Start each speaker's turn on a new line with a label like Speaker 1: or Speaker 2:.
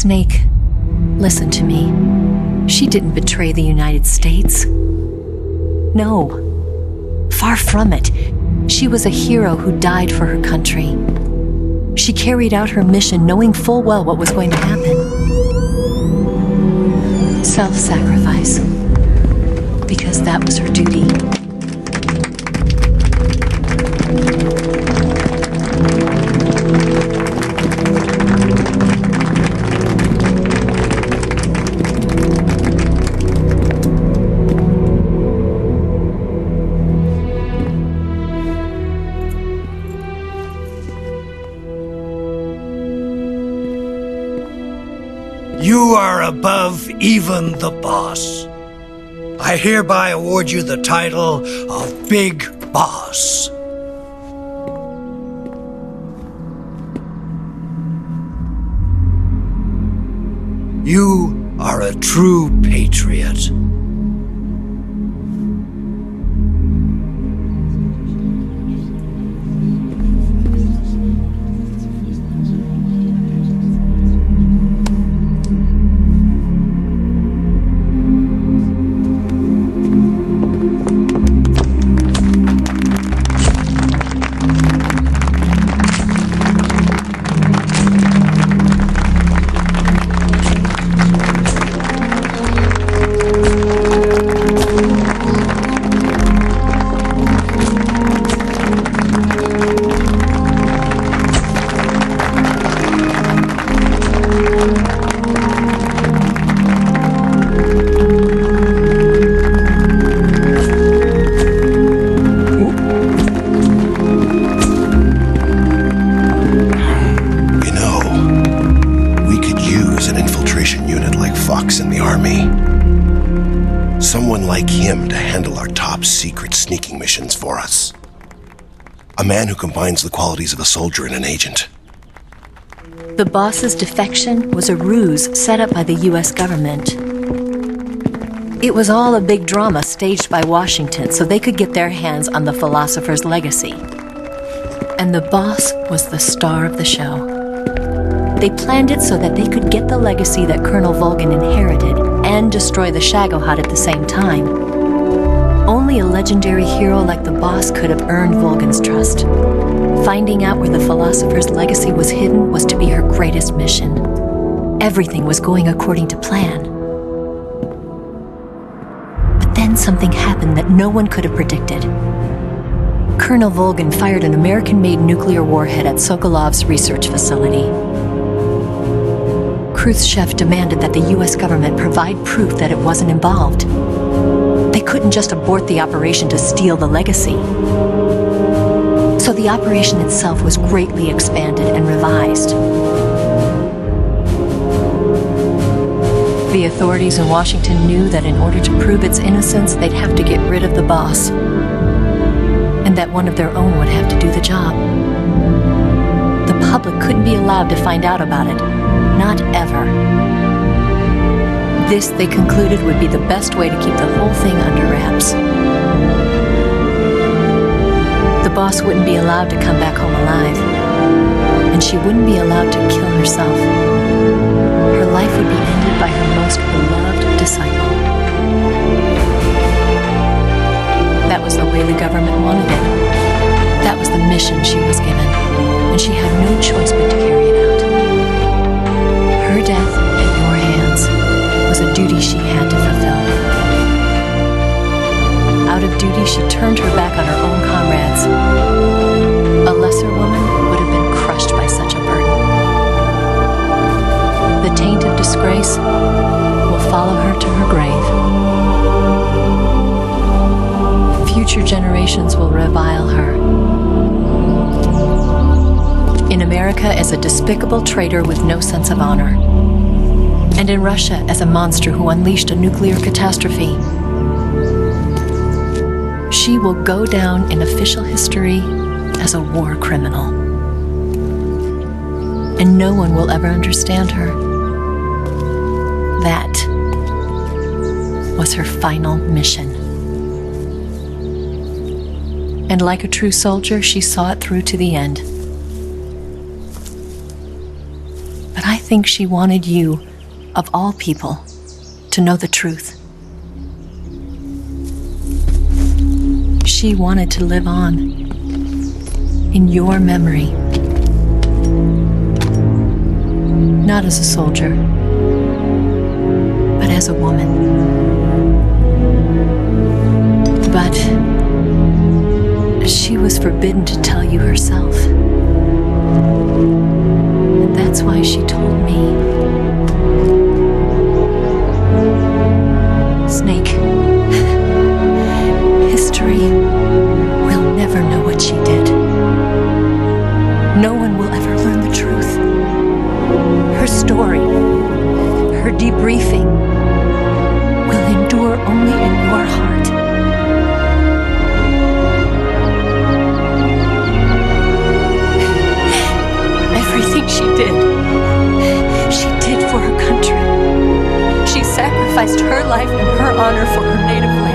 Speaker 1: Snake, listen to me. She didn't betray the United States. No. Far from it. She was a hero who died for her country. She carried out her mission knowing full well what was going to happen. Self-sacrifice. Because that was her duty.
Speaker 2: You are above even the boss. I hereby award you the title of Big Boss. You are a true patriot.
Speaker 3: Someone like him to handle our top secret sneaking missions for us. A man who combines the qualities of a soldier and an agent.
Speaker 1: The boss's defection was a ruse set up by the US government. It was all a big drama staged by Washington so they could get their hands on the philosopher's legacy. And the boss was the star of the show. They planned it so that they could get the legacy that Colonel Volgin inherited and destroy the Shagohod at the same time. Only a legendary hero like the boss could have earned Volgin's trust. Finding out where the philosopher's legacy was hidden was to be her greatest mission. Everything was going according to plan. But then something happened that no one could have predicted. Colonel Volgin fired an American-made nuclear warhead at Sokolov's research facility. Khrushchev demanded that the US government provide proof that it wasn't involved. They couldn't just abort the operation to steal the legacy. So the operation itself was greatly expanded and revised. The authorities in Washington knew that in order to prove its innocence, they'd have to get rid of the boss, and that one of their own would have to do the job. The public couldn't be allowed to find out about it. Not ever. This, they concluded, would be the best way to keep the whole thing under wraps. The boss wouldn't be allowed to come back home alive, and she wouldn't be allowed to kill herself. Her life would be ended by her most beloved disciple. That was the way the government wanted it. That was the mission she was given, and she had no choice but to carry it out. Her death at your hands was a duty she had to fulfill. Out of duty, she turned her back on her own comrades. A lesser woman would have been crushed by such a burden. The taint of disgrace will follow her to her grave. Future generations will revile her. In America as a despicable traitor with no sense of honor. And in Russia as a monster who unleashed a nuclear catastrophe. She will go down in official history as a war criminal. And no one will ever understand her. That was her final mission. And like a true soldier, she saw it through to the end. But I think she wanted you, of all people, to know the truth. She wanted to live on in your memory. Not as a soldier, but as a woman. But she was forbidden to tell you herself. And that's why she told me. Snake, history will never know what she did. No one will ever learn the truth. Her story, her debriefing, will endure only in your heart. Everything she did for her country. She sacrificed her life and her honor for her native land.